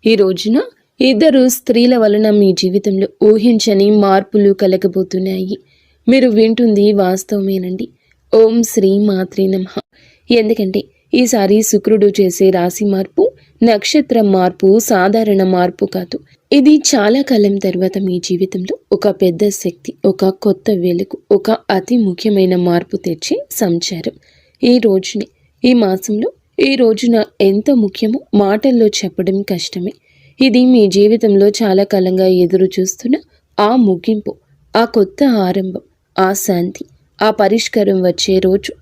ఈ రోజున ఇద్దరు స్త్రీల వలన మీ జీవితంలో ఊహించని మార్పులు కలగబోతున్నాయి. మీరు వింటుంది వాస్తవమేనండి. ఓం శ్రీ మాత్రే నమః. ఎందుకంటే ఈసారి శుక్రుడు చేసే రాశి మార్పు, నక్షత్ర మార్పు సాధారణ మార్పు కాదు. ఇది చాలా కాలం తర్వాత మీ జీవితంలో ఒక పెద్ద శక్తి, ఒక కొత్త వెలుగు, ఒక అతి ముఖ్యమైన మార్పు తెచ్చే సంచారం. ఈ రోజుని, ఈ మాసంలో, ఈ రోజున ఎంత ముఖ్యమో మాటల్లో చెప్పడం కష్టమే. ఇది మీ జీవితంలో చాలా కాలంగా ఎదురు చూస్తున్న ఆ ముగింపు, ఆ కొత్త ఆరంభం, ఆ శాంతి, ఆ పరిష్కారం వచ్చే రోజు.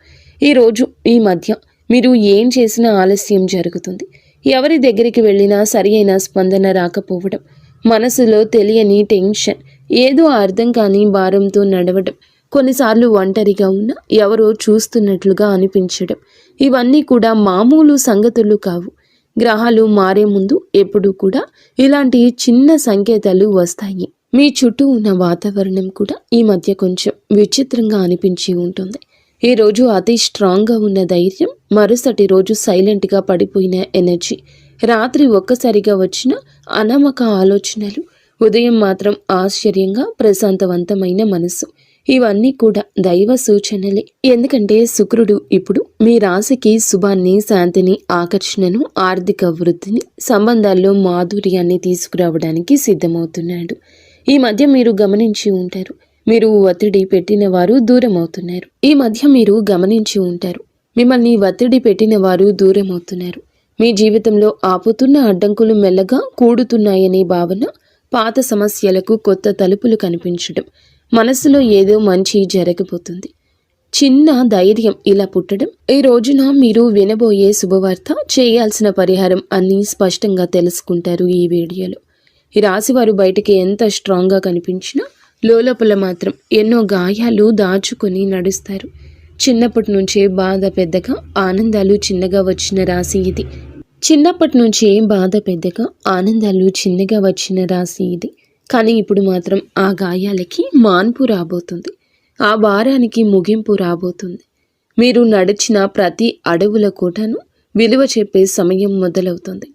ఈరోజు ఈ మధ్య మీరు ఏం చేసినా ఆలస్యం జరుగుతుంది. ఎవరి దగ్గరికి వెళ్ళినా సరి అయిన స్పందన రాకపోవడం, మనసులో తెలియని టెన్షన్, ఏదో అర్థం కాని భారంతో నడవడం, కొన్నిసార్లు ఒంటరిగా ఉన్న ఎవరో చూస్తున్నట్లుగా అనిపించడం, ఇవన్నీ కూడా మామూలు సంగతులు కావు. గ్రహాలు మారే ముందు ఎప్పుడూ కూడా ఇలాంటి చిన్న సంకేతాలు వస్తాయి. మీ చుట్టూ ఉన్న వాతావరణం కూడా ఈ మధ్య కొంచెం విచిత్రంగా అనిపించి ఉంటుంది. ఈ రోజు అతి స్ట్రాంగ్గా ఉన్న ధైర్యం, మరుసటి రోజు సైలెంట్గా పడిపోయిన ఎనర్జీ, రాత్రి ఒక్కసారిగా వచ్చిన అనామక ఆలోచనలు, ఉదయం మాత్రం ఆశ్చర్యంగా ప్రశాంతవంతమైన మనసు, ఇవన్నీ కూడా దైవ సూచనలే. ఎందుకంటే శుక్రుడు ఇప్పుడు మీ రాశికి శుభాన్ని, శాంతిని, ఆకర్షణను, ఆర్థిక వృద్ధిని, సంబంధాల్లో మాధుర్యాన్ని తీసుకురావడానికి సిద్ధమవుతున్నాడు. ఈ మధ్య మీరు గమనించి ఉంటారు, మీరు ఒత్తిడి పెట్టిన వారు దూరం అవుతున్నారు. ఈ మధ్య మీరు గమనించి ఉంటారు, మిమ్మల్ని ఒత్తిడి పెట్టిన వారు దూరం అవుతున్నారు. మీ జీవితంలో ఆపుతున్న అడ్డంకులు మెల్లగా కూడుతున్నాయనే భావన, పాత సమస్యలకు కొత్త తలుపులు కనిపించడం, మనసులో ఏదో మంచి జరగబోతుంది, చిన్న ధైర్యం ఇలా పుట్టడం. ఈ రోజున మీరు వినబోయే శుభవార్త, చేయాల్సిన పరిహారం అన్నీ స్పష్టంగా తెలుసుకుంటారు ఈ వీడియోలో. ఈ రాశివారు బయటికి ఎంత స్ట్రాంగ్గా కనిపించినా లోపల మాత్రం ఎన్నో గాయాలు దాచుకొని నడుస్తారు. చిన్నప్పటి నుంచే బాధ పెద్దగా, ఆనందాలు చిన్నగా వచ్చిన రాశి ఇది. చిన్నప్పటి నుంచే బాధ పెద్దగా, ఆనందాలు చిన్నగా వచ్చిన రాశి ఇది. కానీ ఇప్పుడు మాత్రం ఆ గాయాలకి మాన్పు రాబోతుంది, ఆ భారానికి ముగింపు రాబోతుంది. మీరు నడిచిన ప్రతి అడవుల కోటను విలువ చెప్పే సమయం మొదలవుతుంది.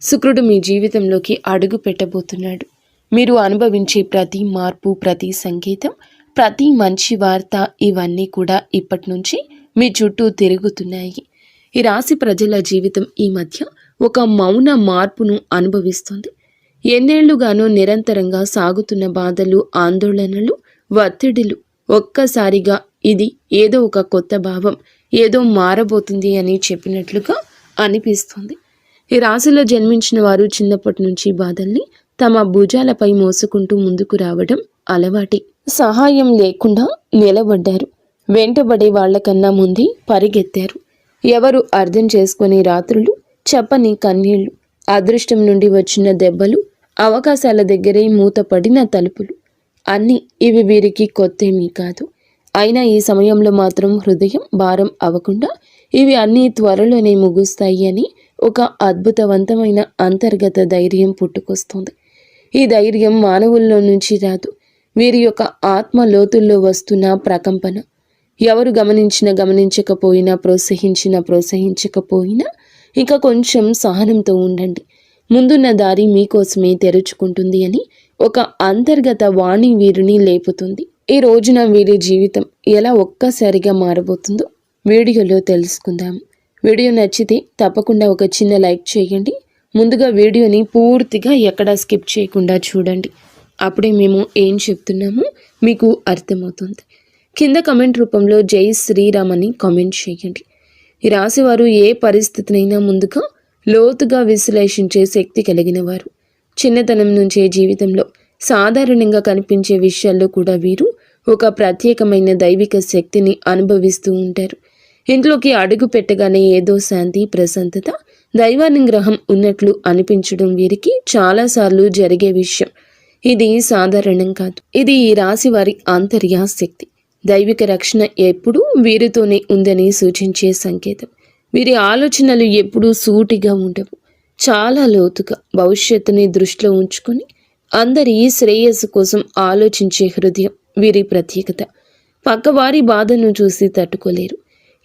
శుక్రుడు మీ జీవితంలోకి అడుగు పెట్టబోతున్నాడు. మీరు అనుభవించే ప్రతి మార్పు, ప్రతి సంకేతం, ప్రతి మంచి వార్త, ఇవన్నీ కూడా ఇప్పటి నుంచి మీ చుట్టూ తిరుగుతున్నాయి. ఈ రాశి ప్రజల జీవితం ఈ మధ్య ఒక మౌన మార్పును అనుభవిస్తుంది. ఎన్నేళ్లుగానో నిరంతరంగా సాగుతున్న బాధలు, ఆందోళనలు, ఒత్తిడిలు ఒక్కసారిగా ఇది ఏదో ఒక కొత్త భావం, ఏదో మారబోతుంది అని చెప్పినట్లుగా అనిపిస్తుంది. ఈ రాశిలో జన్మించిన వారు చిన్నప్పటి నుంచి బాధల్ని తమ భుజాలపై మోసుకుంటూ ముందుకు రావడం అలవాటి. సహాయం లేకుండా నిలబడ్డారు. వెంటబడే వాళ్లకన్నా ముందే పరిగెత్తారు. ఎవరు అర్థం చేసుకునే రాత్రులు, చెప్పని కన్నీళ్లు, అదృష్టం నుండి వచ్చిన దెబ్బలు, అవకాశాల దగ్గరే మూతపడిన తలుపులు, అన్నీ ఇవి వీరికి కొత్తేమీ కాదు. అయినా ఈ సమయంలో మాత్రం హృదయం భారం అవ్వకుండా ఇవి అన్నీ త్వరలోనే ముగుస్తాయి అని ఒక అద్భుతవంతమైన అంతర్గత ధైర్యం పుట్టుకొస్తుంది. ఈ ధైర్యం మానవుల్లో నుంచి రాదు, వీరి యొక్క ఆత్మ లోతుల్లో వస్తున్న ప్రకంపన. ఎవరు గమనించకపోయినా, ప్రోత్సహించకపోయినా ఇంకా కొంచెం సహనంతో ఉండండి. ముందున్న దారి మీకోసమే తెరుచుకుంటుంది అని ఒక అంతర్గత వాణి వీరిని లేపుతుంది. ఈ రోజున వీరి జీవితం ఎలా ఒక్కసారిగా మారబోతుందో వీడియోలో తెలుసుకుందాం. వీడియో నచ్చితే తప్పకుండా ఒక చిన్న లైక్ చేయండి. ముందుగా వీడియోని పూర్తిగా ఎక్కడా స్కిప్ చేయకుండా చూడండి. అప్పుడే మేము ఏం చెప్తున్నామో మీకు అర్థమవుతుంది. కింద కమెంట్ రూపంలో జై శ్రీరామ్ అని కామెంట్ చేయండి. ఈ రాశివారు ఏ పరిస్థితినైనా ముందుగా లోతుగా విశ్లేషించే శక్తి కలిగిన వారు. చిన్నతనం నుంచే జీవితంలో సాధారణంగా కనిపించే విషయాల్లో కూడా వీరు ఒక ప్రత్యేకమైన దైవిక శక్తిని అనుభవిస్తూ ఉంటారు. ఇంట్లోకి అడుగు పెట్టగానే ఏదో శాంతి, ప్రశాంతత, దైవానుగ్రహం ఉన్నట్లు అనిపించడం వీరికి చాలాసార్లు జరిగే విషయం. ఇది సాధారణం కాదు. ఇది ఈ రాశి వారి ఆంతర్య శక్తి. దైవిక రక్షణ ఎప్పుడూ వీరితోనే ఉందని సూచించే సంకేతం. వీరి ఆలోచనలు ఎప్పుడూ సూటిగా ఉండవు, చాలా లోతుగా భవిష్యత్తుని దృష్టిలో ఉంచుకొని అందరి శ్రేయస్సు కోసం ఆలోచించే హృదయం వీరి ప్రత్యేకత. పక్కవారి బాధను చూసి తట్టుకోలేరు.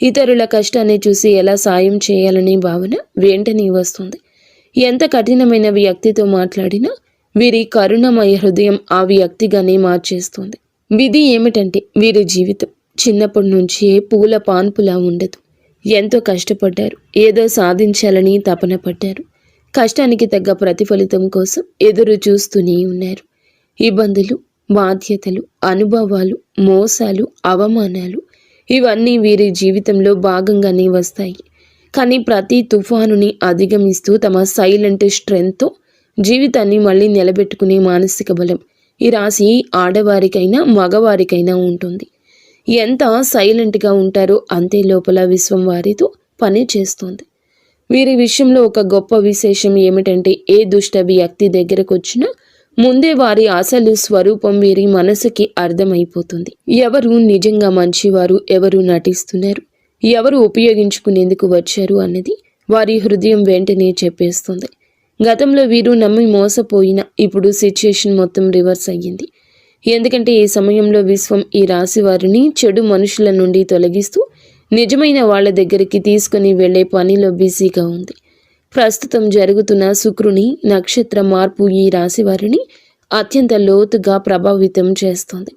ఇతరుల కష్టాన్ని చూసి ఎలా సాయం చేయాలనే భావన వెంటనే వస్తుంది. ఎంత కఠినమైన వ్యక్తితో మాట్లాడినా వీరి కరుణమయ హృదయం ఆ వ్యక్తిగానే మార్చేస్తుంది. విధి ఏమిటంటే వీరి జీవితం చిన్నప్పటి నుంచే పూల పాన్పులా ఉండదు. ఎంతో కష్టపడ్డారు, ఏదో సాధించాలని తపన పడ్డారు. కష్టానికి తగ్గ ప్రతిఫలితం కోసం ఎదురు చూస్తూనే ఉన్నారు. ఇబ్బందులు, బాధ్యతలు, అనుభవాలు, మోసాలు, అవమానాలు ఇవన్నీ వీరి జీవితంలో భాగంగానే వస్తాయి. కానీ ప్రతి తుఫానుని అధిగమిస్తూ తమ సైలెంట్ స్ట్రెంగ్త్తో జీవితాన్ని మళ్ళీ నిలబెట్టుకునే మానసిక బలం ఈ రాశి ఆడవారికైనా మగవారికైనా ఉంటుంది. ఎంత సైలెంట్గా ఉంటారో అంతే లోపల విశ్వం వారితో పని చేస్తుంది. వీరి విషయంలో ఒక గొప్ప విశేషం ఏమిటంటే ఏ దుష్ట వ్యక్తి దగ్గరకు వచ్చినా ముందే వారి అసలు స్వరూపం వీరి మనసుకి అర్థమైపోతుంది. ఎవరు నిజంగా మంచివారు, ఎవరు నటిస్తున్నారు, ఎవరు ఉపయోగించుకునేందుకు వచ్చారు అన్నది వారి హృదయం వెంటనే చెప్పేస్తుంది. గతంలో వీరు నమ్మి మోసపోయిన ఇప్పుడు సిచ్యుయేషన్ మొత్తం రివర్స్ అయ్యింది. ఎందుకంటే ఈ సమయంలో విశ్వం ఈ రాశి వారిని చెడు మనుషుల నుండి తొలగిస్తూ నిజమైన వాళ్ళ దగ్గరికి తీసుకుని వెళ్లే పనిలో బిజీగా ఉంది. ప్రస్తుతం జరుగుతున్న శుక్రుని నక్షత్ర మార్పు ఈ రాశి వారిని అత్యంత లోతుగా ప్రభావితం చేస్తుంది.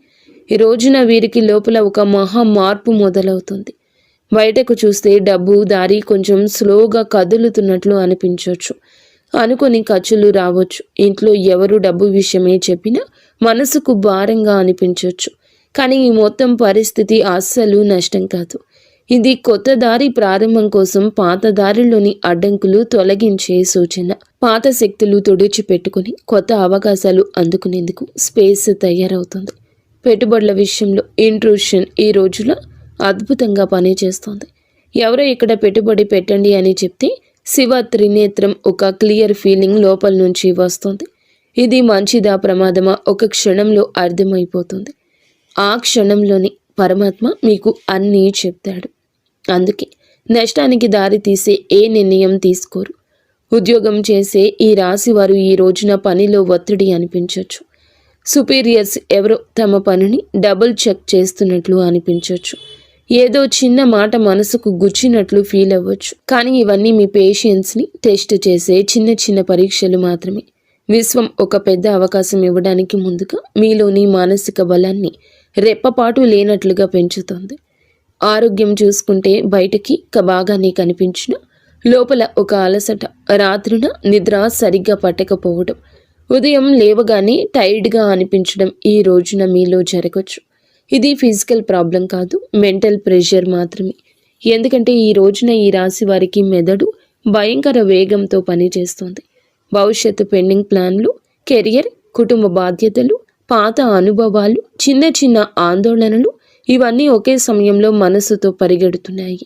ఈ రోజున వీరికి లోపల ఒక మహా మార్పు మొదలవుతుంది. బయటకు చూస్తే డబ్బు దారి కొంచెం స్లోగా కదులుతున్నట్లు అనిపించవచ్చు. అనుకొని ఖర్చులు రావచ్చు. ఇంట్లో ఎవరు డబ్బు విషయమే చెప్పినా మనసుకు భారంగా అనిపించవచ్చు. కానీ ఈ మొత్తం పరిస్థితి అస్సలు నష్టం కాదు. ఇది కొత్త దారి ప్రారంభం కోసం పాత దారిలోని అడ్డంకులు తొలగించే సూచన. పాత శక్తులు తుడిచిపెట్టుకుని కొత్త అవకాశాలు అందుకునేందుకు స్పేస్ తయారవుతుంది. పెట్టుబడుల విషయంలో ఇంట్రూషన్ ఈ రోజులో అద్భుతంగా పనిచేస్తుంది. ఎవరో ఇక్కడ పెట్టుబడి పెట్టండి అని చెప్తే శివ త్రినేత్రం ఒక క్లియర్ ఫీలింగ్ లోపల నుంచి వస్తుంది. ఇది మంచిదా ప్రమాదమా ఒక క్షణంలో అర్థమైపోతుంది. ఆ క్షణంలోని పరమాత్మ మీకు అన్నీ చెప్తాడు. అందుకే నష్టానికి దారి తీసే ఏ నిర్ణయం తీసుకోరు. ఉద్యోగం చేసే ఈ రాశి వారు ఈ రోజున పనిలో ఒత్తిడి అనిపించవచ్చు. సుపీరియర్స్ ఎవరో తమ పనిని డబుల్ చెక్ చేస్తున్నట్లు అనిపించవచ్చు. ఏదో చిన్న మాట మనసుకు గుచ్చినట్లు ఫీల్ అవ్వచ్చు. కానీ ఇవన్నీ మీ పేషెన్స్ని టెస్ట్ చేసే చిన్న చిన్న పరీక్షలు మాత్రమే. విశ్వం ఒక పెద్ద అవకాశం ఇవ్వడానికి ముందుగా మీలోని మానసిక బలాన్ని రెప్పపాటు లేనట్లుగా పెంచుతుంది. ఆరోగ్యం చూసుకుంటే బయటికి బాగానే కనిపించిన లోపల ఒక అలసట, రాత్రిన నిద్ర సరిగ్గా పట్టకపోవడం, ఉదయం లేవగానే టైర్డ్గా అనిపించడం ఈ రోజున మీలో జరగచ్చు. ఇది ఫిజికల్ ప్రాబ్లం కాదు, మెంటల్ ప్రెషర్ మాత్రమే. ఎందుకంటే ఈ రోజున ఈ రాశి వారికి మెదడు భయంకర వేగంతో పనిచేస్తుంది. భవిష్యత్తు పెండింగ్ ప్లాన్లు, కెరియర్, కుటుంబ బాధ్యతలు, పాత అనుభవాలు, చిన్న చిన్న ఆందోళనలు ఇవన్నీ ఒకే సమయంలో మనసుతో పరిగెడుతున్నాయి.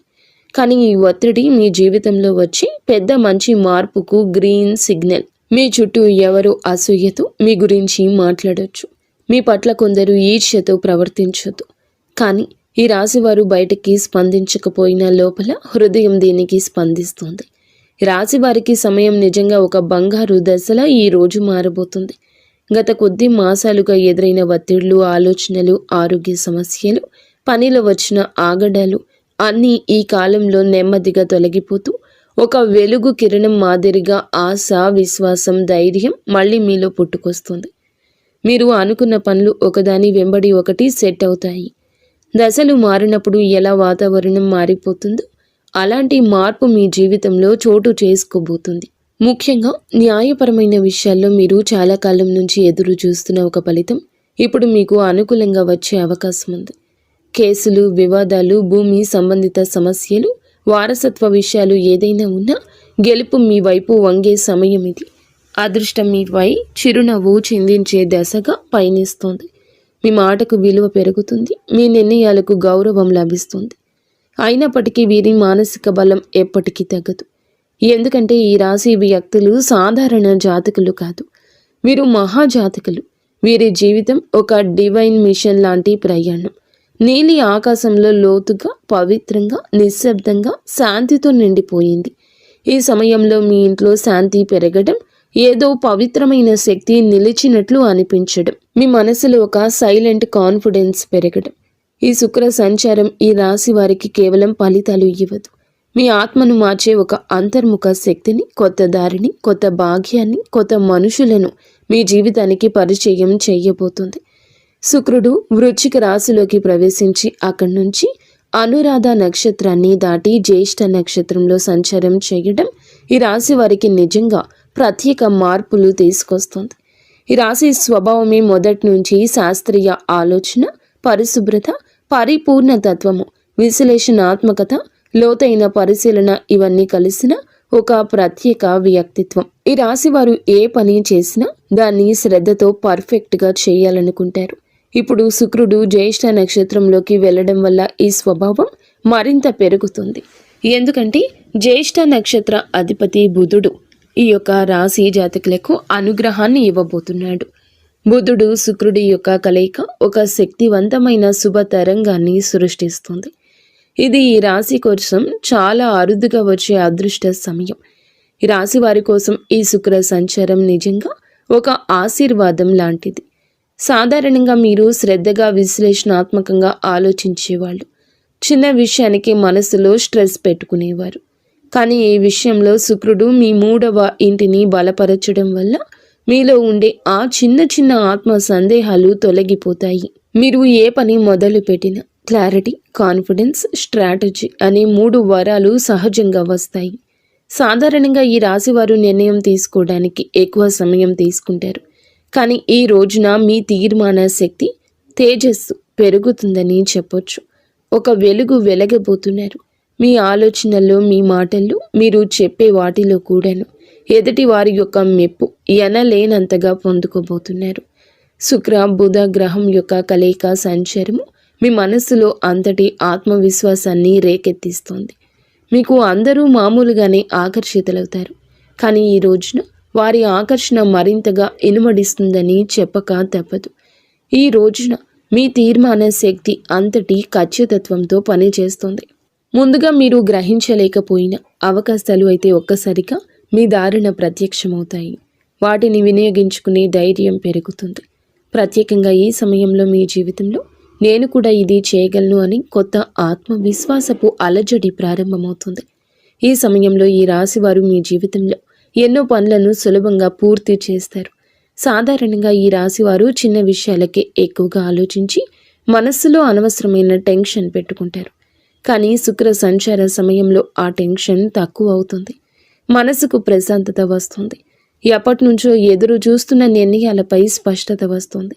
కానీ ఈ ఒత్తిడి మీ జీవితంలో వచ్చి పెద్ద మంచి మార్పుకు గ్రీన్ సిగ్నల్. మీ చుట్టూ ఎవరో అసూయతో మీ గురించి మాట్లాడొచ్చు. మీ పట్ల కొందరు ఈర్ష్యతో ప్రవర్తించొద్దు. కానీ ఈ రాశివారు బయటికి స్పందించకపోయినా లోపల హృదయం దీనికి స్పందిస్తుంది. రాశివారికి సమయం నిజంగా ఒక బంగారు దశలా ఈ రోజు మారబోతుంది. గత కొద్ది మాసాలుగా ఎదురైన ఒత్తిళ్లు, ఆలోచనలు, ఆరోగ్య సమస్యలు, పనిలో వచ్చిన ఆగడాలు అన్నీ ఈ కాలంలో నెమ్మదిగా తొలగిపోతూ ఒక వెలుగు కిరణం మాదిరిగా ఆశ, విశ్వాసం, ధైర్యం మళ్ళీ మీలో పుట్టుకొస్తుంది. మీరు అనుకున్న పనులు ఒకదాని వెంబడి ఒకటి సెట్ అవుతాయి. దశలు మారినప్పుడు ఎలా వాతావరణం మారిపోతుందో అలాంటి మార్పు మీ జీవితంలో చోటు చేసుకోబోతుంది. ముఖ్యంగా న్యాయపరమైన విషయాల్లో మీరు చాలా కాలం నుంచి ఎదురు చూస్తున్న ఒక ఫలితం ఇప్పుడు మీకు అనుకూలంగా వచ్చే అవకాశం ఉంది. కేసులు, వివాదాలు, భూమి సంబంధిత సమస్యలు, వారసత్వ విషయాలు ఏదైనా ఉన్నా గెలుపు మీ వైపు వంగే సమయం ఇది. అదృష్టం మీపై చిరునవ్వు చిందించే దశగా పయనిస్తోంది. మీ మాటకు విలువ పెరుగుతుంది. మీ నిర్ణయాలకు గౌరవం లభిస్తుంది. అయినప్పటికీ వీరి మానసిక బలం ఎప్పటికీ తగ్గదు. ఎందుకంటే ఈ రాశి వ్యక్తులు సాధారణ జాతకులు కాదు, వీరు మహాజాతకులు. వీరి జీవితం ఒక డివైన్ మిషన్ లాంటి ప్రయాణం. నీలి ఆకాశంలో లోతుగా, పవిత్రంగా, నిశ్శబ్దంగా, శాంతితో నిండిపోయింది. ఈ సమయంలో మీ ఇంట్లో శాంతి పెరగడం, ఏదో పవిత్రమైన శక్తి నిలిచినట్లు అనిపించడం, మీ మనసులో ఒక సైలెంట్ కాన్ఫిడెన్స్ పెరగడం. ఈ శుక్ర సంచారం ఈ రాశి వారికి కేవలం ఫలితాలు ఇవ్వదు, మీ ఆత్మను మార్చే ఒక అంతర్ముఖ శక్తిని, కొత్త దారిని, కొత్త భాగ్యాన్ని, కొత్త మనుషులను మీ జీవితానికి పరిచయం చేయబోతుంది. శుక్రుడు వృశ్చిక రాశిలోకి ప్రవేశించి అక్కడి నుంచి అనురాధ నక్షత్రాన్ని దాటి జ్యేష్ఠ నక్షత్రంలో సంచారం చేయడం ఈ రాశి వారికి నిజంగా ప్రత్యేక మార్పులు తీసుకొస్తుంది. ఈ రాశి స్వభావమే మొదటి నుంచి శాస్త్రీయ ఆలోచన, పరిశుభ్రత, పరిపూర్ణ తత్వము, విశ్లేషణాత్మకత, లోతైన పరిశీలన ఇవన్నీ కలిసిన ఒక ప్రత్యేక వ్యక్తిత్వం. ఈ రాశి వారు ఏ పని చేసినా దాన్ని శ్రద్ధతో పర్ఫెక్ట్గా చేయాలనుకుంటారు. ఇప్పుడు శుక్రుడు జ్యేష్ఠ నక్షత్రంలోకి వెళ్ళడం వల్ల ఈ స్వభావం మరింత పెరుగుతుంది. ఎందుకంటే జ్యేష్ఠ నక్షత్ర అధిపతి బుధుడు ఈ యొక్క రాశి జాతకులకు అనుగ్రహాన్ని ఇవ్వబోతున్నాడు. బుధుడు శుక్రుడి యొక్క కలయిక ఒక శక్తివంతమైన శుభ తరంగాన్ని సృష్టిస్తుంది. ఇది ఈ రాశి కోసం చాలా అరుదుగా వచ్చే అదృష్ట సమయం. ఈ రాశి వారి కోసం ఈ శుక్ర సంచారం నిజంగా ఒక ఆశీర్వాదం లాంటిది. సాధారణంగా మీరు శ్రద్ధగా విశ్లేషణాత్మకంగా ఆలోచించేవాళ్ళు. చిన్న విషయానికి మనసులో స్ట్రెస్ పెట్టుకునేవారు. కానీ ఈ విషయంలో శుక్రుడు మీ 3వ ఇంటిని బలపరచడం వల్ల మీలో ఉండే ఆ చిన్న చిన్న ఆత్మ సందేహాలు తొలగిపోతాయి. మీరు ఏ పని మొదలు పెట్టినా క్లారిటీ, కాన్ఫిడెన్స్, స్ట్రాటజీ అనే 3 వరాలు సహజంగా వస్తాయి. సాధారణంగా ఈ రాశివారు నిర్ణయం తీసుకోవడానికి ఎక్కువ సమయం తీసుకుంటారు. కానీ ఈ రోజున మీ తీర్మాన శక్తి, తేజస్సు పెరుగుతుందని చెప్పొచ్చు. ఒక వెలుగు వెలగబోతున్నారు. మీ ఆలోచనల్లో, మీ మాటల్లో, మీరు చెప్పే వాటిలో కూడాను ఎదుటి వారి యొక్క మెప్పు ఎనలేనంతగా పొందుకోబోతున్నారు. శుక్ర బుధ గ్రహం యొక్క కలయిక సంచారము మీ మనస్సులో అంతటి ఆత్మవిశ్వాసాన్ని రేకెత్తిస్తుంది. మీకు అందరూ మామూలుగానే ఆకర్షితులవుతారు. కానీ ఈ రోజున వారి ఆకర్షణ మరింతగా ఇనుమడిస్తుందని చెప్పక తప్పదు. ఈ రోజున మీ తీర్మాన శక్తి అంతటి ఖచ్చితత్వంతో పనిచేస్తుంది. ముందుగా మీరు గ్రహించలేకపోయిన అవకాశాలు అయితే ఒక్కసారిగా మీ దారిన ప్రత్యక్షమవుతాయి. వాటిని వినియోగించుకునే ధైర్యం పెరుగుతుంది. ప్రత్యేకంగా ఈ సమయంలో మీ జీవితంలో నేను కూడా ఇది చేయగలను అని కొత్త ఆత్మవిశ్వాసపు అలజడి ప్రారంభమవుతుంది. ఈ సమయంలో ఈ రాశివారు మీ జీవితంలో ఎన్నో పనులను సులభంగా పూర్తి చేస్తారు. సాధారణంగా ఈ రాశివారు చిన్న విషయాలకే ఎక్కువగా ఆలోచించి మనస్సులో అనవసరమైన టెన్షన్ పెట్టుకుంటారు. కానీ శుక్ర సంచార సమయంలో ఆ టెన్షన్ తక్కువ అవుతుంది. మనసుకు ప్రశాంతత వస్తుంది. ఎప్పటి నుంచో ఎదురు చూస్తున్న నిర్ణయాలపై స్పష్టత వస్తుంది.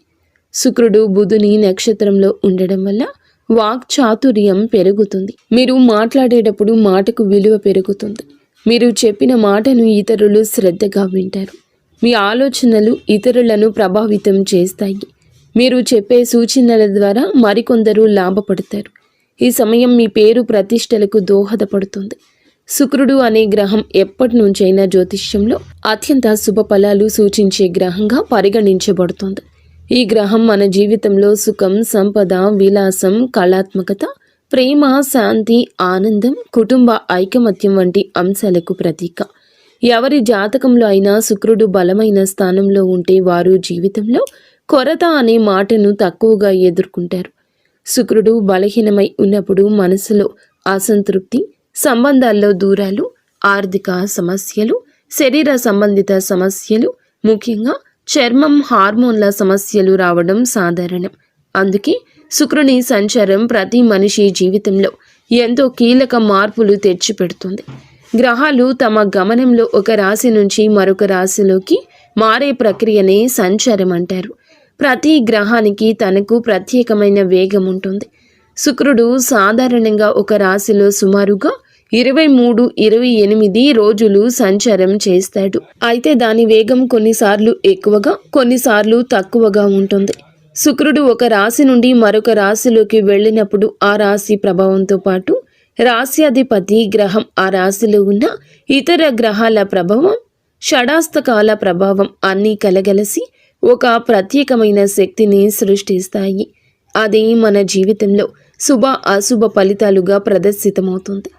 శుక్రుడు బుధుని నక్షత్రంలో ఉండడం వల్ల వాక్ చాతుర్యం పెరుగుతుంది. మీరు మాట్లాడేటప్పుడు మాటకు విలువ పెరుగుతుంది. మీరు చెప్పిన మాటను ఇతరులు శ్రద్ధగా వింటారు. మీ ఆలోచనలు ఇతరులను ప్రభావితం చేస్తాయి. మీరు చెప్పే సూచనల ద్వారా మరికొందరు లాభపడతారు. ఈ సమయం మీ పేరు ప్రతిష్టలకు దోహదపడుతుంది. శుక్రుడు అనే గ్రహం ఎప్పటి నుంచైనా జ్యోతిష్యంలో అత్యంత శుభ ఫలాలు సూచించే గ్రహంగా పరిగణించబడుతుంది. ఈ గ్రహం మన జీవితంలో సుఖం, సంపద, విలాసం, కళాత్మకత, ప్రేమ, శాంతి, ఆనందం, కుటుంబ ఐకమత్యం వంటి అంశాలకు ప్రతీక. ఎవరి జాతకంలో అయినా శుక్రుడు బలమైన స్థానంలో ఉంటే వారు జీవితంలో కొరత అనే మాటను తక్కువగా ఎదుర్కొంటారు. శుక్రుడు బలహీనమై ఉన్నప్పుడు మనసులో అసంతృప్తి, సంబంధాల్లో దూరాలు, ఆర్థిక సమస్యలు, శరీర సంబంధిత సమస్యలు, ముఖ్యంగా చర్మం, హార్మోన్ల సమస్యలు రావడం సాధారణం. అందుకే శుక్రుని సంచారం ప్రతి మనిషి జీవితంలో ఎంతో కీలక మార్పులు తెచ్చిపెడుతుంది. గ్రహాలు తమ గమనంలో ఒక రాశి నుంచి మరొక రాశిలోకి మారే ప్రక్రియనే సంచారం అంటారు. ప్రతి గ్రహానికి తనకు ప్రత్యేకమైన వేగం ఉంటుంది. శుక్రుడు సాధారణంగా ఒక రాశిలో సుమారుగా 23-28 రోజులు సంచారం చేస్తాడు. అయితే దాని వేగం కొన్నిసార్లు ఎక్కువగా, కొన్నిసార్లు తక్కువగా ఉంటుంది. శుక్రుడు ఒక రాశి నుండి మరొక రాశిలోకి వెళ్ళినప్పుడు ఆ రాశి ప్రభావంతో పాటు రాశ్యాధిపతి గ్రహం ఆ రాశిలో ఉన్న ఇతర గ్రహాల ప్రభావం, షడాస్తకాల ప్రభావం అన్నీ కలగలిసి ఒక ప్రత్యేకమైన శక్తిని సృష్టిస్తాయి. అది మన జీవితంలో శుభ అశుభ ఫలితాలుగా ప్రదర్శితమవుతుంది.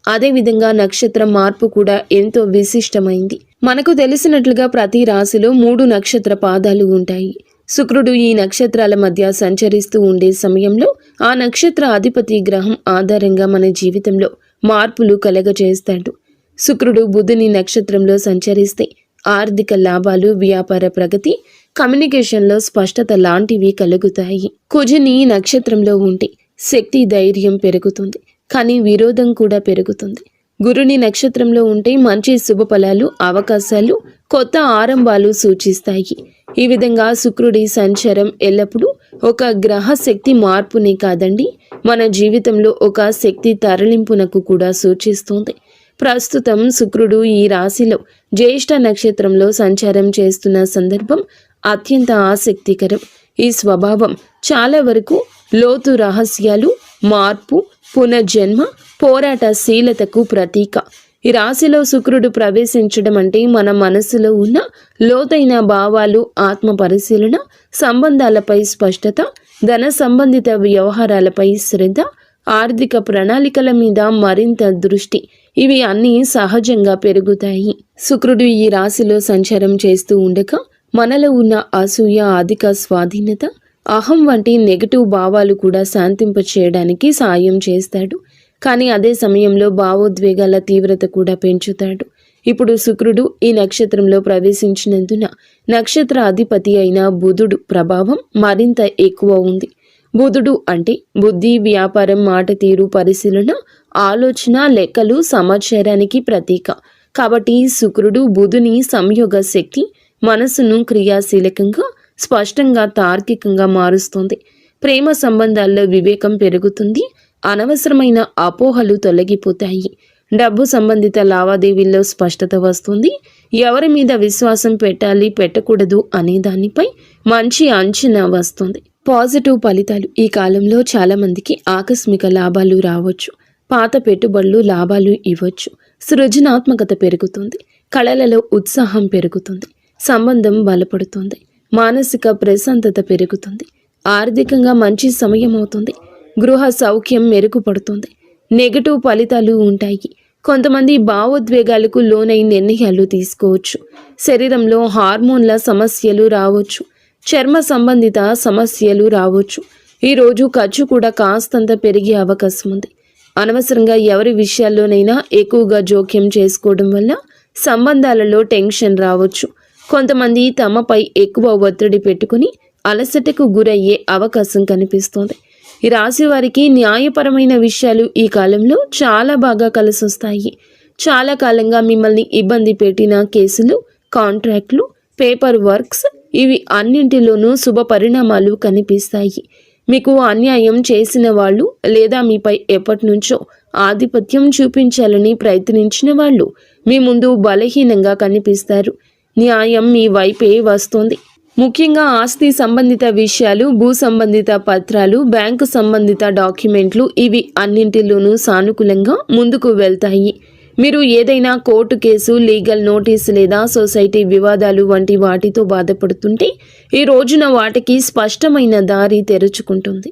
అదేవిధంగా నక్షత్ర మార్పు కూడా ఎంతో విశిష్టమైంది. మనకు తెలిసినట్లుగా ప్రతి రాశిలో 3 నక్షత్ర పాదాలు ఉంటాయి. శుక్రుడు ఈ నక్షత్రాల మధ్య సంచరిస్తూ ఉండే సమయంలో ఆ నక్షత్ర అధిపతి గ్రహం ఆధారంగా మన జీవితంలో మార్పులు కలగజేస్తాడు. శుక్రుడు బుధుని నక్షత్రంలో సంచరిస్తే ఆర్థిక లాభాలు, వ్యాపార ప్రగతి, కమ్యూనికేషన్లో స్పష్టత లాంటివి కలుగుతాయి. కుజుని నక్షత్రంలో ఉంటే శక్తి, ధైర్యం పెరుగుతుంది, కానీ విరోధం కూడా పెరుగుతుంది. గురుని నక్షత్రంలో ఉంటే మంచి శుభ ఫలాలు, అవకాశాలు, కొత్త ఆరంభాలు సూచిస్తాయి. ఈ విధంగా శుక్రుడి సంచారం ఎల్లప్పుడూ ఒక గ్రహ శక్తి మార్పునే కాదండి, మన జీవితంలో ఒక శక్తి తరలింపునకు కూడా సూచిస్తుంది. ప్రస్తుతం శుక్రుడు ఈ రాశిలో జ్యేష్ఠ నక్షత్రంలో సంచారం చేస్తున్న సందర్భం అత్యంత ఆసక్తికరం. ఈ స్వభావం చాలా వరకు లోతు రహస్యాలు, మార్పు, పునర్జన్మ, పోరాటశీలతకు ప్రతీక. ఈ రాశిలో శుక్రుడు ప్రవేశించడం అంటే మన మనసులో ఉన్న లోతైన భావాలు, ఆత్మ పరిశీలన, సంబంధాలపై స్పష్టత, ధన సంబంధిత వ్యవహారాలపై శ్రద్ధ, ఆర్థిక ప్రణాళికల మీద మరింత దృష్టి, ఇవి అన్నీ సహజంగా పెరుగుతాయి. శుక్రుడు ఈ రాశిలో సంచారం చేస్తూ ఉండగా మనలో ఉన్న అసూయ, అధిక స్వాధీనత, అహం వంటి నెగటివ్ భావాలు కూడా శాంతింప చేయడానికి సాయం చేస్తాడు. కానీ అదే సమయంలో భావోద్వేగాల తీవ్రత కూడా పెంచుతాడు. ఇప్పుడు శుక్రుడు ఈ నక్షత్రంలో ప్రవేశించినందున నక్షత్ర అధిపతి అయిన బుధుడు ప్రభావం మరింత ఎక్కువ ఉంది. బుధుడు అంటే బుద్ధి, వ్యాపారం, మాట తీరు, పరిశీలన, ఆలోచన, లెక్కలు, సమాచారానికి ప్రతీక. కాబట్టి శుక్రుడు బుధుని సంయోగ శక్తి మనసును క్రియాశీలకంగా, స్పష్టంగా, తార్కికంగా మారుస్తుంది. ప్రేమ సంబంధాల్లో వివేకం పెరుగుతుంది, అనవసరమైన అపోహలు తొలగిపోతాయి. డబ్బు సంబంధిత లావాదేవీల్లో స్పష్టత వస్తుంది. ఎవరి మీద విశ్వాసం పెట్టాలి, పెట్టకూడదు అనే దానిపై మంచి అంచనా వస్తుంది. పాజిటివ్ ఫలితాలు. ఈ కాలంలో చాలామందికి ఆకస్మిక లాభాలు రావచ్చు. పాత పెట్టుబడులు లాభాలు ఇవ్వచ్చు. సృజనాత్మకత పెరుగుతుంది. కళలలో ఉత్సాహం పెరుగుతుంది. సంబంధం బలపడుతుంది. మానసిక ప్రశాంతత పెరుగుతుంది. ఆర్థికంగా మంచి సమయం అవుతుంది. గృహ సౌఖ్యం మెరుగుపడుతుంది. నెగటివ్ ఫలితాలు ఉంటాయి. కొంతమంది భావోద్వేగాలకు లోనై నిర్ణయాలు తీసుకోవచ్చు. శరీరంలో హార్మోన్ల సమస్యలు రావచ్చు. చర్మ సంబంధిత సమస్యలు రావచ్చు. ఈరోజు ఖర్చు కూడా కాస్తంత పెరిగే అవకాశం ఉంది. అనవసరంగా ఎవరి విషయాల్లోనైనా ఎక్కువగా జోక్యం చేసుకోవడం వల్ల సంబంధాలలో టెన్షన్ రావచ్చు. కొంతమంది తమపై ఎక్కువ ఒత్తిడి పెట్టుకుని అలసటకు గురయ్యే అవకాశం కనిపిస్తోంది. ఈ రాశి వారికి న్యాయపరమైన విషయాలు ఈ కాలంలో చాలా బాగా కలిసొస్తాయి. చాలా కాలంగా మిమ్మల్ని ఇబ్బంది పెట్టిన కేసులు, కాంట్రాక్ట్లు, పేపర్ వర్క్స్, ఇవి అన్నింటిలోనూ శుభ పరిణామాలు కనిపిస్తాయి. మీకు అన్యాయం చేసిన వాళ్ళు లేదా మీపై ఎప్పటి నుంచో ఆధిపత్యం చూపించాలని ప్రయత్నించిన వాళ్ళు మీ ముందు బలహీనంగా కనిపిస్తారు. న్యాయం మీ వైపే వస్తుంది. ముఖ్యంగా ఆస్తి సంబంధిత విషయాలు, భూ సంబంధిత పత్రాలు, బ్యాంకు సంబంధిత డాక్యుమెంట్లు, ఇవి అన్నింటిలోనూ సానుకూలంగా ముందుకు వెళ్తాయి. మీరు ఏదైనా కోర్టు కేసు, లీగల్ నోటీస్ లేదా సొసైటీ వివాదాలు వంటి వాటితో బాధపడుతుంటే ఈ రోజున వాటికి స్పష్టమైన దారి తెరుచుకుంటుంది.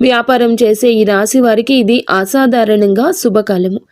వ్యాపారం చేసే ఈ రాశి వారికి ఇది అసాధారణంగా శుభకాలము.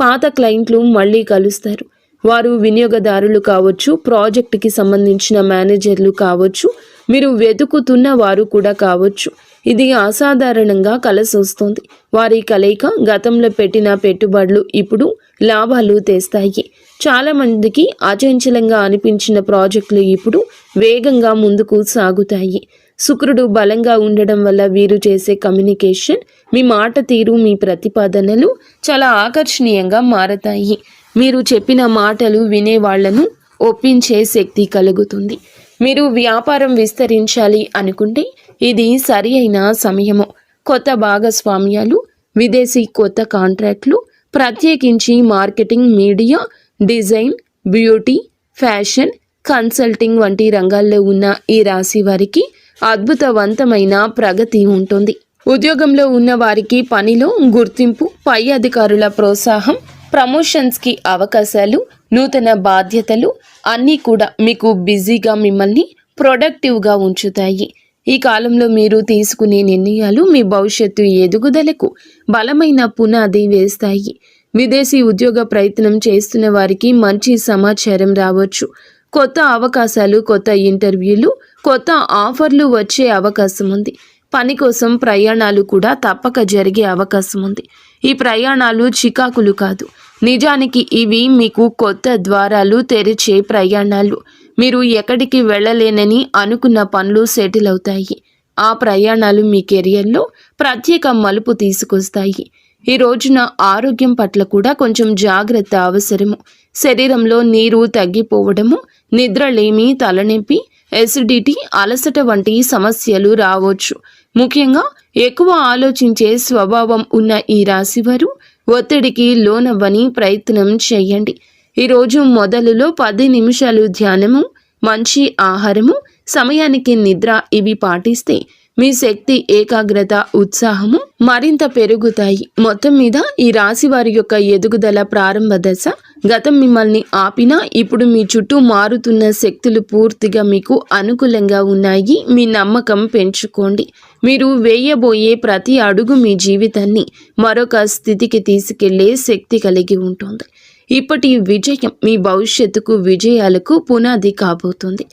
పాత క్లయింట్లు మళ్ళీ కలుస్తారు. వారు వినియోగదారులు కావచ్చు, ప్రాజెక్టుకి సంబంధించిన మేనేజర్లు కావచ్చు, మీరు వెతుకుతున్న వారు కూడా కావచ్చు. ఇది అసాధారణంగా కలిసొస్తుంది. వారి కలయిక గతంలో పెట్టిన పెట్టుబడులు ఇప్పుడు లాభాలు తెస్తాయి. చాలామందికి అచంచలంగా అనిపించిన ప్రాజెక్టులు ఇప్పుడు వేగంగా ముందుకు సాగుతాయి. శుక్రుడు బలంగా ఉండడం వల్ల వీరు చేసే కమ్యూనికేషన్, మీ మాట తీరు, మీ ప్రతిపాదనలు చాలా ఆకర్షణీయంగా మారతాయి. మీరు చెప్పిన మాటలు వినేవాళ్లను ఒప్పించే శక్తి కలుగుతుంది. మీరు వ్యాపారం విస్తరించాలి అనుకుంటే ఇది సరి అయిన సమయము. కొత్త భాగస్వామ్యాలు, విదేశీ కొత్త కాంట్రాక్ట్లు, ప్రత్యేకించి marketing, media, design, beauty, fashion, consulting వంటి రంగాల్లో ఉన్న ఈ రాశి వారికి అద్భుతవంతమైన ప్రగతి ఉంటుంది. ఉద్యోగంలో ఉన్న వారికి పనిలో గుర్తింపు, పై అధికారుల ప్రోత్సాహం, ప్రమోషన్స్కి అవకాశాలు, నూతన బాధ్యతలు అన్నీ కూడా మీకు బిజీగా, మిమ్మల్ని ప్రొడక్టివ్గా ఉంచుతాయి. ఈ కాలంలో మీరు తీసుకునే నిర్ణయాలు మీ భవిష్యత్తు ఎదుగుదలకు బలమైన పునాది వేస్తాయి. విదేశీ ఉద్యోగ ప్రయత్నం చేస్తున్న వారికి మంచి సమాచారం రావచ్చు. కొత్త అవకాశాలు, కొత్త ఇంటర్వ్యూలు, కొత్త ఆఫర్లు వచ్చే అవకాశం ఉంది. పని కోసం ప్రయాణాలు కూడా తప్పక జరిగే అవకాశం ఉంది. ఈ ప్రయాణాలు చికాకులు కాదు, నిజానికి ఇవి మీకు కొత్త ద్వారాలు తెరిచే ప్రయాణాలు. మీరు ఎక్కడికి వెళ్ళలేనని అనుకున్న పనులు సెటిల్ అవుతాయి. ఆ ప్రయాణాలు మీ కెరియర్లో ప్రత్యేక మలుపు తీసుకొస్తాయి. ఈ రోజున ఆరోగ్యం పట్ల కూడా కొంచెం జాగ్రత్త అవసరము. శరీరంలో నీరు తగ్గిపోవడము, నిద్రలేమి, తలనొప్పి, ఎసిడిటీ, అలసట వంటి సమస్యలు రావచ్చు. ముఖ్యంగా ఎక్కువ ఆలోచించే స్వభావం ఉన్న ఈ రాశివారు ఒత్తిడికి లోనవ్వని ప్రయత్నం చేయండి. ఈరోజు మొదలులో 10 నిమిషాలు ధ్యానము, మంచి ఆహారము, సమయానికి నిద్ర ఇవి పాటిస్తే మీ శక్తి, ఏకాగ్రత, ఉత్సాహము మరింత పెరుగుతాయి. మొత్తం మీద ఈ రాశి వారి యొక్క ఎదుగుదల ప్రారంభ దశ. గతం మిమ్మల్ని ఆపినా ఇప్పుడు మీ చుట్టూ మారుతున్న శక్తులు పూర్తిగా మీకు అనుకూలంగా ఉన్నాయి. మీ నమ్మకం పెంచుకోండి. మీరు వేయబోయే ప్రతి అడుగు మీ జీవితాన్ని మరొక స్థితికి తీసుకెళ్లే శక్తి కలిగి ఉంటుంది. ఇప్పటి విజయం మీ భవిష్యత్తుకు, విజయాలకు పునాది కాబోతుంది.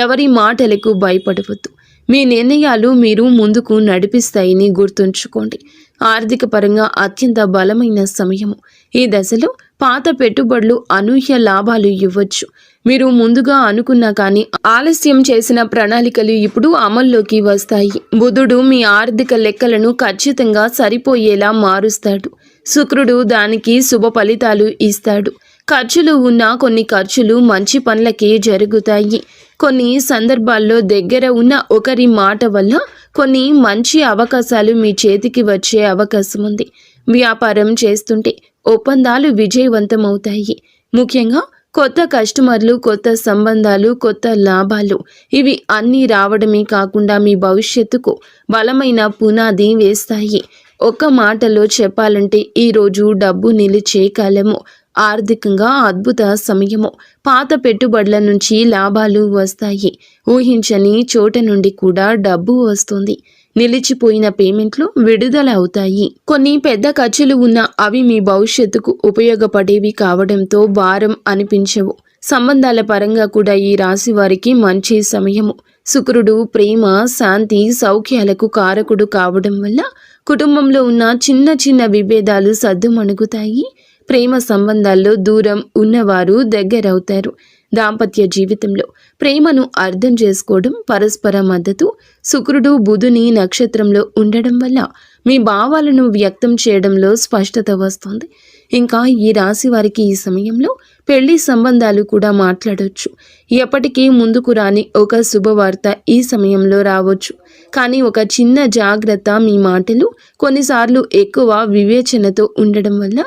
ఎవరి మాటలకు భయపడవద్దు. మీ నిర్ణయాలు మీరు ముందుకు నడిపిస్తాయని గుర్తుంచుకోండి. ఆర్థిక పరంగా అత్యంత బలమైన సమయము. ఈ దశలో పాత పెట్టుబడులు అనూహ్య లాభాలు ఇవ్వచ్చు. మీరు ముందుగా అనుకున్నా కానీ ఆలస్యం చేసిన ప్రణాళికలు ఇప్పుడు అమల్లోకి వస్తాయి. బుధుడు మీ ఆర్థిక లెక్కలను ఖచ్చితంగా సరిపోయేలా మారుస్తాడు. శుక్రుడు దానికి శుభ ఫలితాలు ఇస్తాడు. ఖర్చులు ఉన్న కొన్ని ఖర్చులు మంచి పనులకే జరుగుతాయి. కొన్ని సందర్భాల్లో దగ్గర ఉన్న ఒకరి మాట వల్ల కొన్ని మంచి అవకాశాలు మీ చేతికి వచ్చే అవకాశం ఉంది. వ్యాపారం చేస్తుంటే ఒప్పందాలు విజయవంతమవుతాయి. ముఖ్యంగా కొత్త కస్టమర్లు, కొత్త సంబంధాలు, కొత్త లాభాలు ఇవి అన్నీ రావడమే కాకుండా మీ భవిష్యత్తుకు బలమైన పునాది వేస్తాయి. ఒక్క మాటలో చెప్పాలంటే ఈరోజు డబ్బు నిలిచే కాలము. ఆర్థికంగా అద్భుత సమయము. పాత పెట్టుబడుల నుంచి లాభాలు వస్తాయి. ఊహించని చోట నుండి కూడా డబ్బు వస్తుంది. నిలిచిపోయిన పేమెంట్లు విడుదల అవుతాయి. కొన్ని పెద్ద ఖర్చులు ఉన్నా అవి మీ భవిష్యత్తుకు ఉపయోగపడేవి కావడంతో భారం అనిపించవు. సంబంధాల పరంగా కూడా ఈ రాశి వారికి మంచి సమయము. శుక్రుడు ప్రేమ, శాంతి, సౌఖ్యాలకు కారకుడు కావడం వల్ల కుటుంబంలో ఉన్న చిన్న చిన్న విభేదాలు సద్దుమణుగుతాయి. ప్రేమ సంబంధాల్లో దూరం ఉన్నవారు దగ్గరవుతారు. దాంపత్య జీవితంలో ప్రేమను అర్థం చేసుకోవడం, పరస్పర మద్దతు. శుక్రుడు బుధుని నక్షత్రంలో ఉండడం వల్ల మీ భావాలను వ్యక్తం చేయడంలో స్పష్టత వస్తుంది. ఇంకా ఈ రాశి వారికి ఈ సమయంలో పెళ్లి సంబంధాలు కూడా మాట్లాడవచ్చు. ఎప్పటికీ ముందుకు రాని ఒక శుభవార్త ఈ సమయంలో రావచ్చు. కానీ ఒక చిన్న జాగ్రత్త, మీ మాటలు కొన్నిసార్లు ఎక్కువ వివేచనతో ఉండడం వల్ల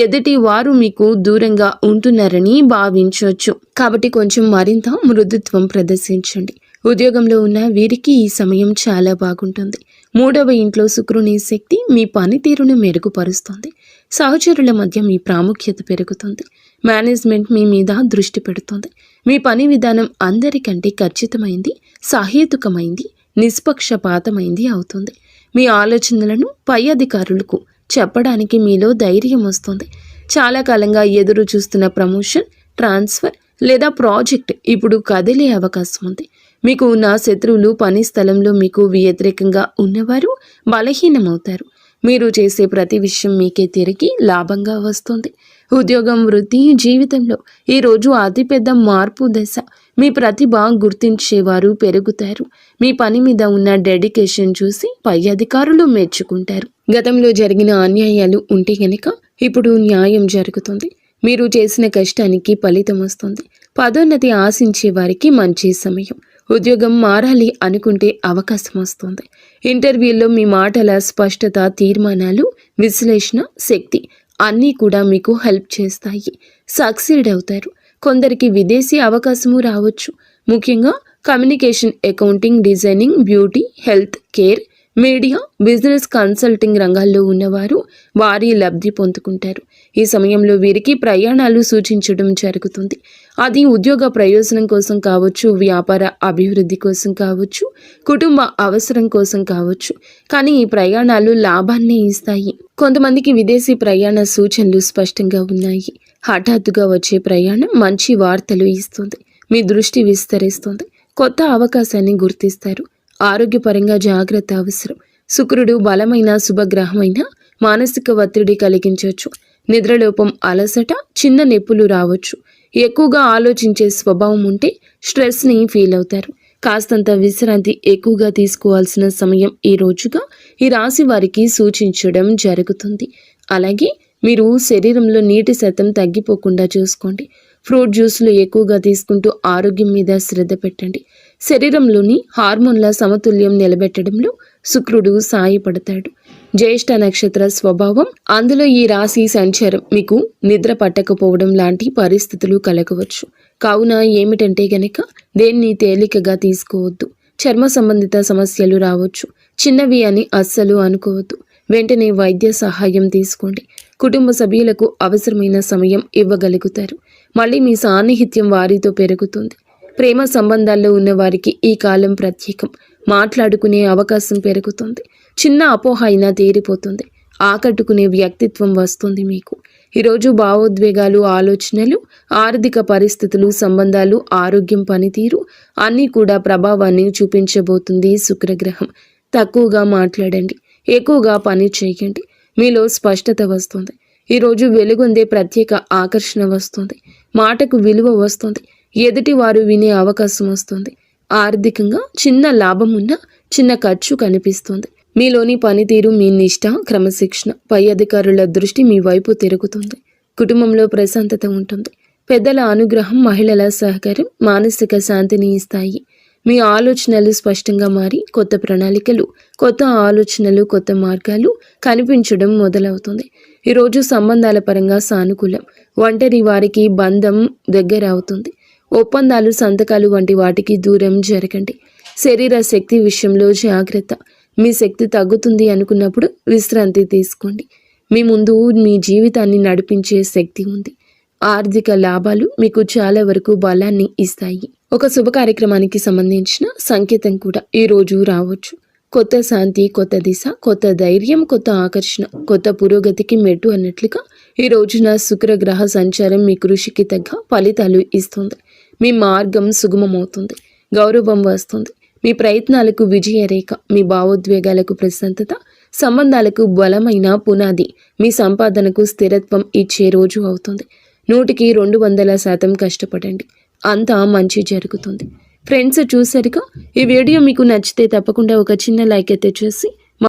ఎదుటి వారు మీకు దూరంగా ఉంటున్నారని భావించవచ్చు. కాబట్టి కొంచెం మరింత మృదుత్వం ప్రదర్శించండి. ఉద్యోగంలో ఉన్న వీరికి ఈ సమయం చాలా బాగుంటుంది. 3వ ఇంట్లో శుక్రుని శక్తి మీ పనితీరును మెరుగుపరుస్తుంది. సహచరుల మధ్య మీ ప్రాముఖ్యత పెరుగుతుంది. మేనేజ్మెంట్ మీ మీద దృష్టి పెడుతుంది. మీ పని విధానం అందరికంటే ఖచ్చితమైంది, సహేతుకమైంది, నిష్పక్షపాతమైంది అవుతుంది. మీ ఆలోచనలను పై అధికారులకు చెప్పడానికి మీలో ధైర్యం వస్తుంది. చాలా కాలంగా ఎదురు చూస్తున్న ప్రమోషన్, ట్రాన్స్ఫర్ లేదా ప్రాజెక్ట్ ఇప్పుడు కదిలే అవకాశం ఉంది. మీకు ఉన్న శత్రువులు, పని స్థలంలో మీకు వ్యతిరేకంగా ఉన్నవారు బలహీనమవుతారు. మీరు చేసే ప్రతి విషయం మీకే తిరిగి లాభంగా వస్తుంది. ఉద్యోగం, వృత్తి, జీవితంలో ఈరోజు అతిపెద్ద మార్పు దశ. మీ ప్రతిభ గుర్తించేవారు పెరుగుతారు. మీ పని మీద ఉన్న డెడికేషన్ చూసి పై అధికారులు మెచ్చుకుంటారు. గతంలో జరిగిన అన్యాయాలు ఉంటే గనక ఇప్పుడు న్యాయం జరుగుతుంది. మీరు చేసిన కష్టానికి ఫలితం వస్తుంది. పదోన్నతి ఆశించే వారికి మంచి సమయం. ఉద్యోగం మారాలి అనుకుంటే అవకాశం వస్తుంది. ఇంటర్వ్యూలో మీ మాటల స్పష్టత, తీర్మానాలు, విశ్లేషణ శక్తి అన్నీ కూడా మీకు హెల్ప్ చేస్తాయి. సక్సీడ్ అవుతారు. కొందరికి విదేశీ అవకాశము రావచ్చు. ముఖ్యంగా communication, accounting, designing, beauty, health care, media, business, consulting రంగాల్లో ఉన్నవారు భారీ లబ్ధి పొందుకుంటారు. ఈ సమయంలో వీరికి ప్రయాణాలు సూచించడం జరుగుతుంది. అది ఉద్యోగ ప్రయోజనం కోసం కావచ్చు, వ్యాపార అభివృద్ధి కోసం కావచ్చు, కుటుంబ అవసరం కోసం కావచ్చు. కానీ ఈ ప్రయాణాలు లాభాన్ని ఇస్తాయి. కొంతమందికి విదేశీ ప్రయాణ సూచనలు స్పష్టంగా ఉన్నాయి. హఠాత్తుగా వచ్చే ప్రయాణం మంచి వార్తలు ఇస్తుంది. మీ దృష్టి విస్తరిస్తుంది. కొత్త అవకాశాన్ని గుర్తిస్తారు. ఆరోగ్యపరంగా జాగ్రత్త అవసరం. శుక్రుడు బలమైన శుభగ్రహమైన మానసిక ఒత్తిడి కలిగించవచ్చు. నిద్రలోపం, అలసట, చిన్న నొప్పులు రావచ్చు. ఎక్కువగా ఆలోచించే స్వభావం ఉంటే స్ట్రెస్ని ఫీల్ అవుతారు. కాస్తంత విశ్రాంతి ఎక్కువగా తీసుకోవాల్సిన సమయం ఈ రోజుగా ఈ రాశి వారికి సూచించడం జరుగుతుంది. అలాగే మీరు శరీరంలో నీటి శాతం తగ్గిపోకుండా చూసుకోండి. ఫ్రూట్ జ్యూస్లు ఎక్కువగా తీసుకుంటూ ఆరోగ్యం మీద శ్రద్ధ పెట్టండి. శరీరంలోని హార్మోన్ల సమతుల్యం నిలబెట్టడంలో శుక్రుడు సాయపడతాడు. జ్యేష్ఠ నక్షత్ర స్వభావం, అందులో ఈ రాశి సంచారం మీకు నిద్ర పట్టకపోవడం లాంటి పరిస్థితులు కలగవచ్చు. కావున ఏమిటంటే గనక దేన్ని తేలికగా తీసుకోవద్దు. చర్మ సంబంధిత సమస్యలు రావచ్చు. చిన్నవి అని అస్సలు అనుకోవద్దు. వెంటనే వైద్య సహాయం తీసుకోండి. కుటుంబ సభ్యులకు అవసరమైన సమయం ఇవ్వగలుగుతారు. మళ్ళీ మీ సాన్నిహిత్యం వారితో పెరుగుతుంది. ప్రేమ సంబంధాల్లో ఉన్న వారికి ఈ కాలం ప్రత్యేకం. మాట్లాడుకునే అవకాశం పెరుగుతుంది. చిన్న అపోహ అయినా తీరిపోతుంది. ఆకట్టుకునే వ్యక్తిత్వం వస్తుంది మీకు. ఈరోజు భావోద్వేగాలు, ఆలోచనలు, ఆర్థిక పరిస్థితులు, సంబంధాలు, ఆరోగ్యం, పనితీరు అన్నీ కూడా ప్రభావాన్ని చూపించబోతుంది శుక్రగ్రహం. తక్కువగా మాట్లాడండి. ఎక్కువగా పని చేయండి. మీలో స్పష్టత వస్తుంది. ఈరోజు వెలుగొందే ప్రత్యేక ఆకర్షణ వస్తుంది. మాటకు విలువ వస్తుంది. ఎదుటి వారు వినే అవకాశం వస్తుంది. ఆర్థికంగా చిన్న లాభం ఉన్నా చిన్న ఖర్చు కనిపిస్తుంది. మీలోని పనితీరు, మీ నిష్ఠ, క్రమశిక్షణ, పై అధికారుల దృష్టి మీ వైపు తిరుగుతుంది. కుటుంబంలో ప్రశాంతత ఉంటుంది. పెద్దల అనుగ్రహం, మహిళల సహకారం మానసిక శాంతిని ఇస్తాయి. మీ ఆలోచనలు స్పష్టంగా మారి కొత్త ప్రణాళికలు, కొత్త ఆలోచనలు, కొత్త మార్గాలు కనిపించడం మొదలవుతుంది. ఈరోజు సంబంధాల పరంగా సానుకూలం. ఒంటరి వారికి బంధం దగ్గర అవుతుంది. ఒప్పందాలు, సంతకాలు వంటి వాటికి దూరం జరగండి. శరీర శక్తి విషయంలో జాగ్రత్త. మీ శక్తి తగ్గుతుంది అనుకున్నప్పుడు విశ్రాంతి తీసుకోండి. మీ ముందు మీ జీవితాన్ని నడిపించే శక్తి ఉంది. ఆర్థిక లాభాలు మీకు చాలా వరకు బలాన్ని ఇస్తాయి. ఒక శుభ కార్యక్రమానికి సంబంధించిన సంకేతం కూడా ఈరోజు రావచ్చు. కొత్త శాంతి, కొత్త దిశ, కొత్త ధైర్యం, కొత్త ఆకర్షణ, కొత్త పురోగతికి మెట్టు అన్నట్లుగా ఈ రోజున శుక్రగ్రహ సంచారం మీ కృషికి తగ్గ ఫలితాలు ఇస్తుంది. మీ మార్గం సుగమమవుతుంది. గౌరవం వస్తుంది. మీ ప్రయత్నాలకు విజయరేఖ, మీ భావోద్వేగాలకు ప్రశాంతత, సంబంధాలకు బలమైన పునాది, మీ సంపాదనకు స్థిరత్వం ఇచ్చే రోజు అవుతుంది. 100కి 200% కష్టపడండి. అంతా మంచి జరుగుతుంది. ఫ్రెండ్స్, చూసారుగా, ఈ వీడియో మీకు నచ్చితే తప్పకుండా ఒక చిన్న లైక్ అయితే చేసి